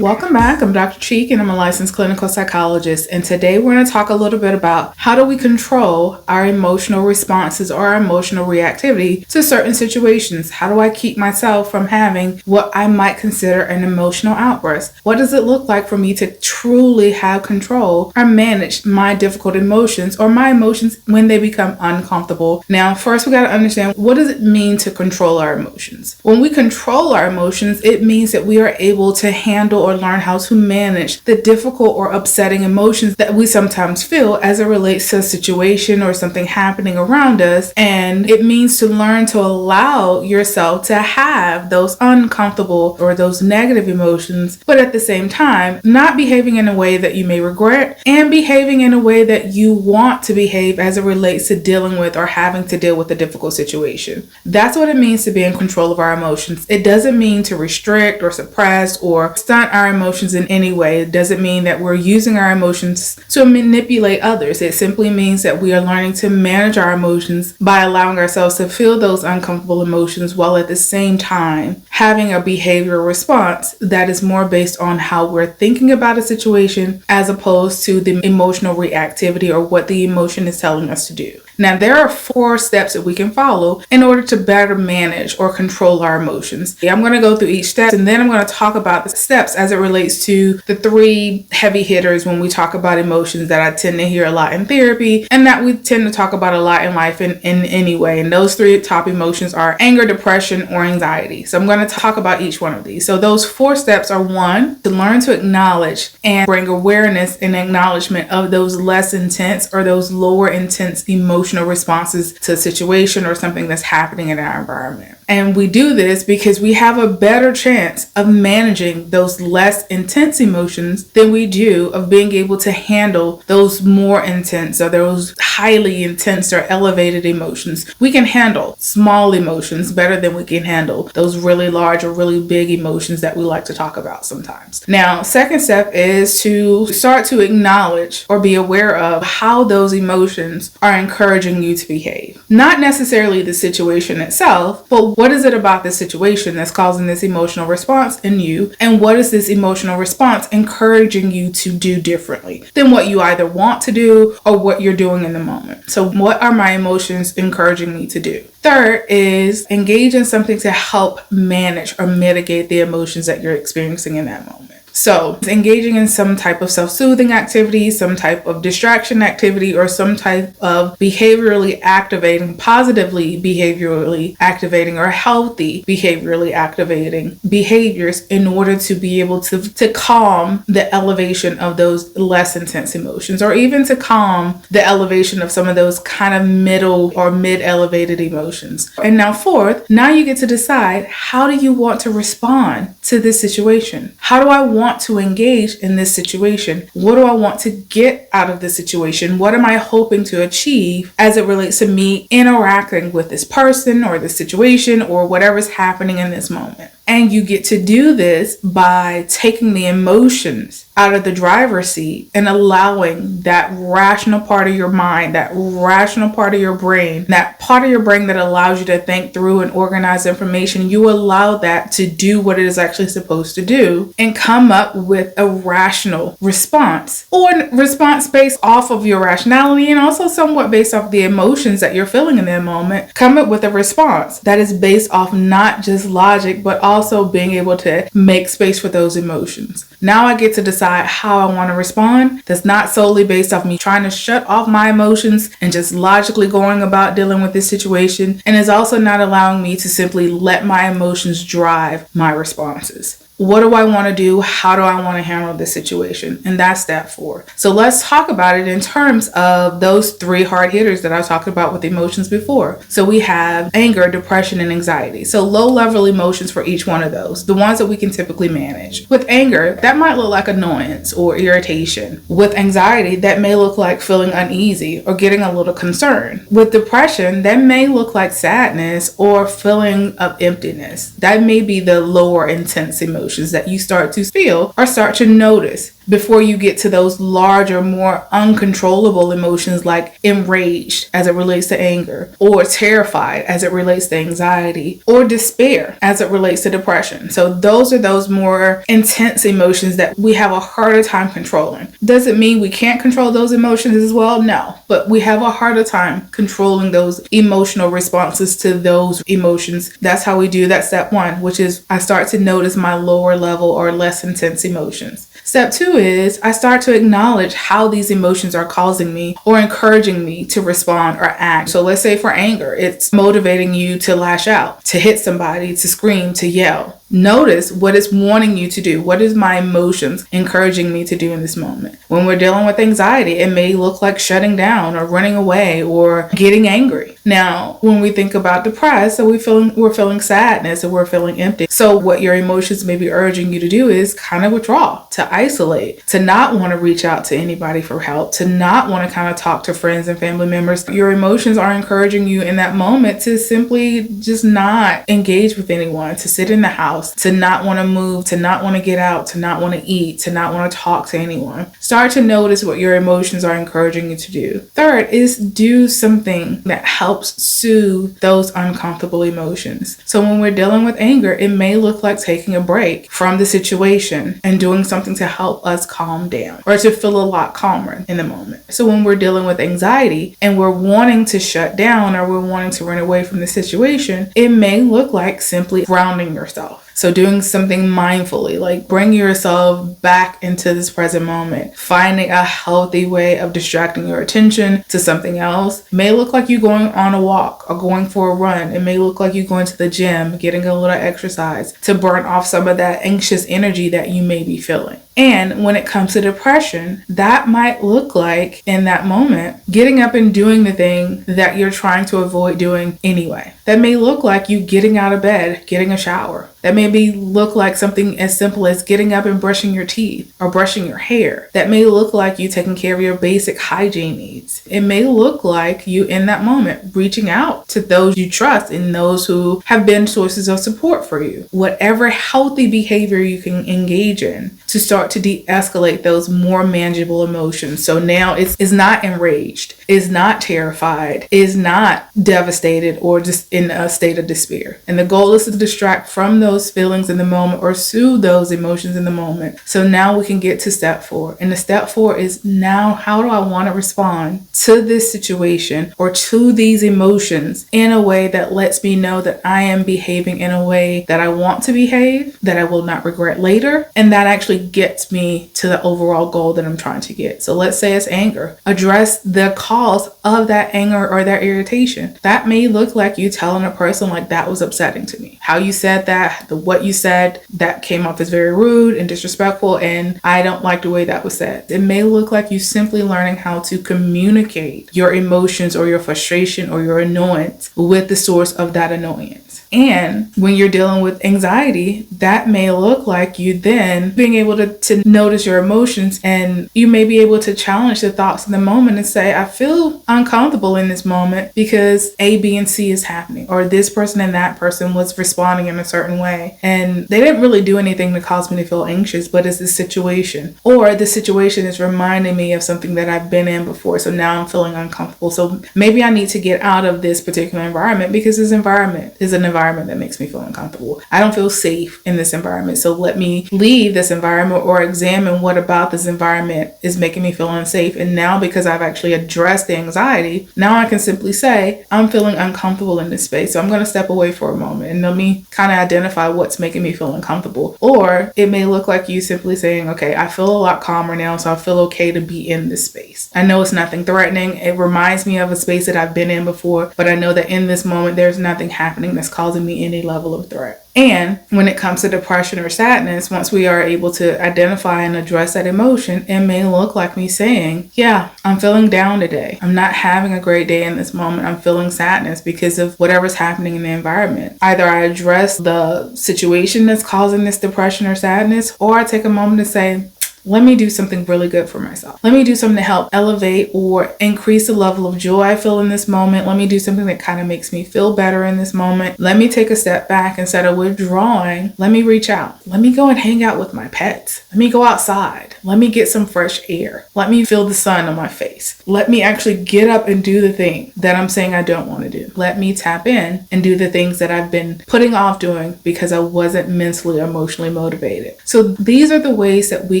Welcome back. I'm Dr. Cheek and I'm a licensed clinical psychologist. And today we're going to talk a little bit about how do we control our emotional responses or our emotional reactivity to certain situations. How do I keep myself from having what I might consider an emotional outburst? What does it look like for me to truly have control or manage my difficult emotions or my emotions when they become uncomfortable? Now, first we got to understand, what does it mean to control our emotions? When we control our emotions, it means that we are able to handle or learn how to manage the difficult or upsetting emotions that we sometimes feel as it relates to a situation or something happening around us. And it means to learn to allow yourself to have those uncomfortable or those negative emotions, but at the same time, not behaving in a way that you may regret and behaving in a way that you want to behave as it relates to dealing with or having to deal with a difficult situation. That's what it means to be in control of our emotions. It doesn't mean to restrict or suppress or stunt our emotions in any way. It doesn't mean that we're using our emotions to manipulate others. It simply means that we are learning to manage our emotions by allowing ourselves to feel those uncomfortable emotions while at the same time having a behavioral response that is more based on how we're thinking about a situation as opposed to the emotional reactivity or what the emotion is telling us to do. Now, there are 4 steps that we can follow in order to better manage or control our emotions. I'm going to go through each step and then I'm going to talk about the steps as it relates to the 3 heavy hitters when we talk about emotions that I tend to hear a lot in therapy and that we tend to talk about a lot in life in any way. And those 3 top emotions are anger, depression, or anxiety. So I'm going to talk about each one of these. So those 4 steps are: 1, to learn to acknowledge and bring awareness and acknowledgement of those less intense or those lower intense emotional responses to a situation or something that's happening in our environment. And we do this because we have a better chance of managing those less intense emotions than we do of being able to handle those more intense or those highly intense or elevated emotions. We can handle small emotions better than we can handle those really large or really big emotions that we like to talk about sometimes. Now, second step is to start to acknowledge or be aware of how those emotions are encouraging you to behave. Not necessarily the situation itself, but what is it about the situation that's causing this emotional response in you? And what is this emotional response encouraging you to do differently than what you either want to do or what you're doing in the moment? So what are my emotions encouraging me to do? Third is engage in something to help manage or mitigate the emotions that you're experiencing in that moment. So engaging in some type of self-soothing activity, some type of distraction activity, or some type of behaviorally activating, positively behaviorally activating, or healthy behaviorally activating behaviors in order to be able to calm the elevation of those less intense emotions, or even to calm the elevation of some of those kind of middle or mid-elevated emotions. And now fourth, now you get to decide, how do you want to respond to this situation? How do I want to engage in this situation? What do I want to get out of this situation? What am I hoping to achieve as it relates to me interacting with this person or this situation or whatever's happening in this moment? And you get to do this by taking the emotions out of the driver's seat and allowing that rational part of your mind, that rational part of your brain, that part of your brain that allows you to think through and organize information, you allow that to do what it is actually supposed to do and come up with a rational response, or response based off of your rationality and also somewhat based off the emotions that you're feeling in that moment. Come up with a response that is based off not just logic, but also being able to make space for those emotions. Now I get to decide how I want to respond. That's not solely based off me trying to shut off my emotions and just logically going about dealing with this situation, and is also not allowing me to simply let my emotions drive my responses. What do I want to do? How do I want to handle this situation? And that's step 4. So let's talk about it in terms of those 3 hard hitters that I talked about with emotions before. So we have anger, depression, and anxiety. So low level emotions for each one of those, the ones that we can typically manage. With anger, that might look like annoyance or irritation. With anxiety, that may look like feeling uneasy or getting a little concerned. With depression, that may look like sadness or feeling of emptiness. That may be the lower intense emotions that you start to feel or start to notice before you get to those larger, more uncontrollable emotions like enraged as it relates to anger, or terrified as it relates to anxiety, or despair as it relates to depression. So those are those more intense emotions that we have a harder time controlling. Does it mean we can't control those emotions as well? No, but we have a harder time controlling those emotional responses to those emotions. That's how we do that step one, which is I start to notice my lower level or less intense emotions. Step two is I start to acknowledge how these emotions are causing me or encouraging me to respond or act. So let's say for anger, it's motivating you to lash out, to hit somebody, to scream, to yell. Notice what it's wanting you to do. What is my emotions encouraging me to do in this moment? When we're dealing with anxiety, it may look like shutting down or running away or getting angry. Now, when we think about depressed, so we're feeling sadness or we're feeling empty. So what your emotions may be urging you to do is kind of withdraw, to isolate, to not want to reach out to anybody for help, to not want to kind of talk to friends and family members. Your emotions are encouraging you in that moment to simply just not engage with anyone, to sit in the house, to not want to move, to not want to get out, to not want to eat, to not want to talk to anyone. Start to notice what your emotions are encouraging you to do. Third is do something that helps soothe those uncomfortable emotions. So when we're dealing with anger, it may look like taking a break from the situation and doing something to help us calm down or to feel a lot calmer in the moment. So when we're dealing with anxiety and we're wanting to shut down or we're wanting to run away from the situation, it may look like simply grounding yourself. So doing something mindfully, like bring yourself back into this present moment, finding a healthy way of distracting your attention to something else. It may look like you going on a walk or going for a run. It may look like you going to the gym, getting a little exercise to burn off some of that anxious energy that you may be feeling. And when it comes to depression, that might look like in that moment, getting up and doing the thing that you're trying to avoid doing anyway. That may look like you getting out of bed, getting a shower. That may look like something as simple as getting up and brushing your teeth or brushing your hair. That may look like you taking care of your basic hygiene needs. It may look like you in that moment reaching out to those you trust and those who have been sources of support for you. Whatever healthy behavior you can engage in to start to de-escalate those more manageable emotions. So now it's not enraged, is not terrified, is not devastated or just in a state of despair. And the goal is to distract from those feelings in the moment or soothe those emotions in the moment. So now we can get to step 4. And the step 4 is now how do I want to respond to this situation or to these emotions in a way that lets me know that I am behaving in a way that I want to behave, that I will not regret later, and that actually gets me to the overall goal that I'm trying to get. So let's say it's anger. Address the cause of that anger or that irritation. That may look like you telling a person like that was upsetting to me. How you said that, what you said, that came off as very rude and disrespectful, and I don't like the way that was said. It may look like you simply learning how to communicate your emotions or your frustration or your annoyance with the source of that annoyance. And when you're dealing with anxiety, that may look like you then being able to notice your emotions, and you may be able to challenge the thoughts in the moment and say, I feel uncomfortable in this moment because A, B, and C is happening, or this person and that person was responding in a certain way. And they didn't really do anything to cause me to feel anxious, but it's the situation. Or the situation is reminding me of something that I've been in before. So now I'm feeling uncomfortable. So maybe I need to get out of this particular environment because this environment is an environment that makes me feel uncomfortable. I don't feel safe in this environment. So let me leave this environment or examine what about this environment is making me feel unsafe. And now because I've actually addressed the anxiety, now I can simply say, I'm feeling uncomfortable in this space. So I'm going to step away for a moment and let me kind of identify what's making me feel uncomfortable. Or it may look like you simply saying, okay, I feel a lot calmer now, so I feel okay to be in this space. I know it's nothing threatening. It reminds me of a space that I've been in before, but I know that in this moment, there's nothing happening that's causing me any level of threat. And when it comes to depression or sadness, once we are able to identify and address that emotion, it may look like me saying, yeah, I'm feeling down today. I'm not having a great day in this moment. I'm feeling sadness because of whatever's happening in the environment. Either I address the situation that's causing this depression or sadness, or I take a moment to say, Let me do something really good for myself. Let me do something to help elevate or increase the level of joy I feel in this moment. Let me do something that kind of makes me feel better in this moment. Let me take a step back. Instead of withdrawing, let me reach out. Let me go and hang out with my pets. Let me go outside. Let me get some fresh air. Let me feel the sun on my face. Let me actually get up and do the thing that I'm saying I don't want to do. Let me tap in and do the things that I've been putting off doing because I wasn't mentally or emotionally motivated. So these are the ways that we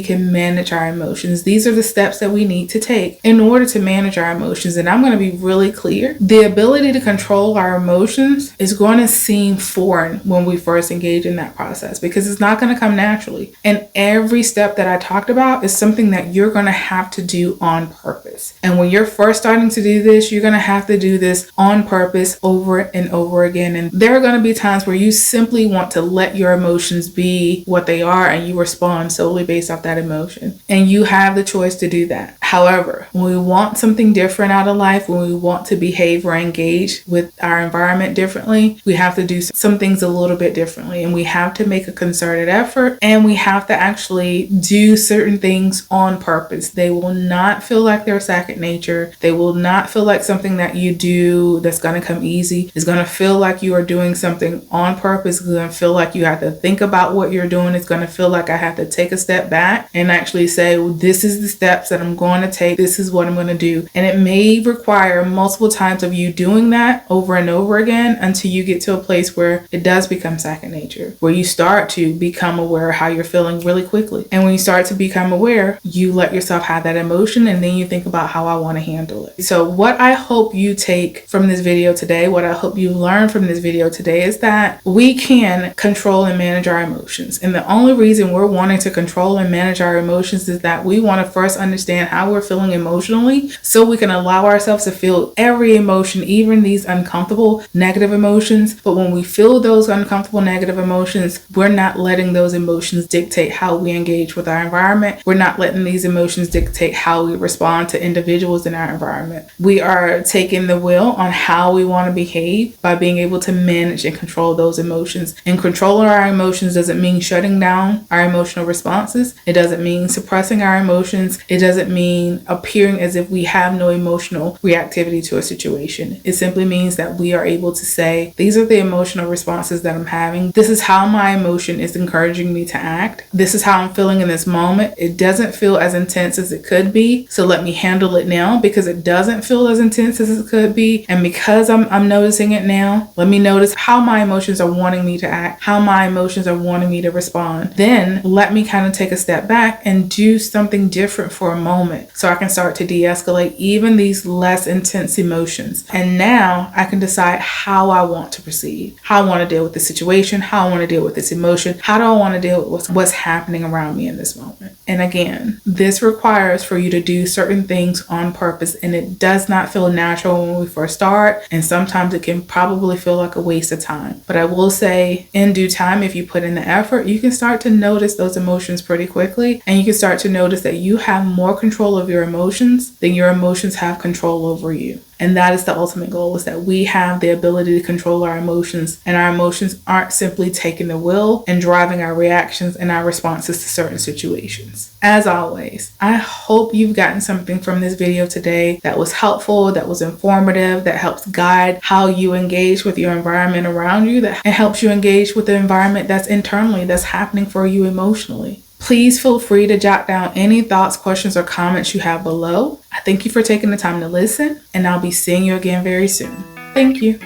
can manage our emotions. These are the steps that we need to take in order to manage our emotions. And I'm going to be really clear. The ability to control our emotions is going to seem foreign when we first engage in that process because it's not going to come naturally. And every step that I talked about is something that you're going to have to do on purpose. And when you're first starting to do this, you're going to have to do this on purpose over and over again. And there are going to be times where you simply want to let your emotions be what they are and you respond solely based off that emotion. And you have the choice to do that. However, when we want something different out of life, when we want to behave or engage with our environment differently, we have to do some things a little bit differently. And we have to make a concerted effort and we have to actually do certain things on purpose. They will not feel like they're second nature. They will not feel like something that you do that's going to come easy. It's going to feel like you are doing something on purpose. It's going to feel like you have to think about what you're doing. It's going to feel like I have to take a step back and actually say, well, this is the steps that I'm going to take. This is what I'm going to do. And it may require multiple times of you doing that over and over again until you get to a place where it does become second nature, where you start to become aware of how you're feeling really quickly. And when you start to become aware, you let yourself have that emotion and then you think about how I want to handle it. So what I hope you take from this video today, what I hope you learn from this video today is that we can control and manage our emotions. And the only reason we're wanting to control and manage our emotions is that we want to first understand how we're feeling emotionally so we can allow ourselves to feel every emotion, even these uncomfortable negative emotions. But when we feel those uncomfortable negative emotions, we're not letting those emotions dictate how we engage with our environment. We're not letting these emotions dictate how we respond to individuals in our environment. We are taking the will on how we want to behave by being able to manage and control those emotions. And controlling our emotions doesn't mean shutting down our emotional responses. It doesn't mean suppressing our emotions. It doesn't mean appearing as if we have no emotional reactivity to a situation. It simply means that we are able to say, these are the emotional responses that I'm having. This is how my emotion is encouraging me to act. This is how I'm feeling in this moment. It doesn't feel as intense as it could be. So let me handle it now because it doesn't feel as intense as it could be. And because I'm noticing it now, let me notice how my emotions are wanting me to act, how my emotions are wanting me to respond. Then let me kind of take a step back and do something different for a moment so I can start to de-escalate even these less intense emotions. And now I can decide how I want to proceed, how I want to deal with the situation, how I want to deal with this emotion, how do I want to deal with what's happening around me in this moment. And again, this requires for you to do certain things on purpose, and it does not feel natural when we first start, and sometimes it can probably feel like a waste of time. But I will say, in due time, if you put in the effort, you can start to notice those emotions pretty quickly, and you can start to notice that you have more control of your emotions than your emotions have control over you. And that is the ultimate goal, is that we have the ability to control our emotions, and our emotions aren't simply taking the will and driving our reactions and our responses to certain situations. As always, I hope you've gotten something from this video today that was helpful, that was informative, that helps guide how you engage with your environment around you, that it helps you engage with the environment that's internally, that's happening for you emotionally. Please feel free to jot down any thoughts, questions, or comments you have below. I thank you for taking the time to listen, and I'll be seeing you again very soon. Thank you.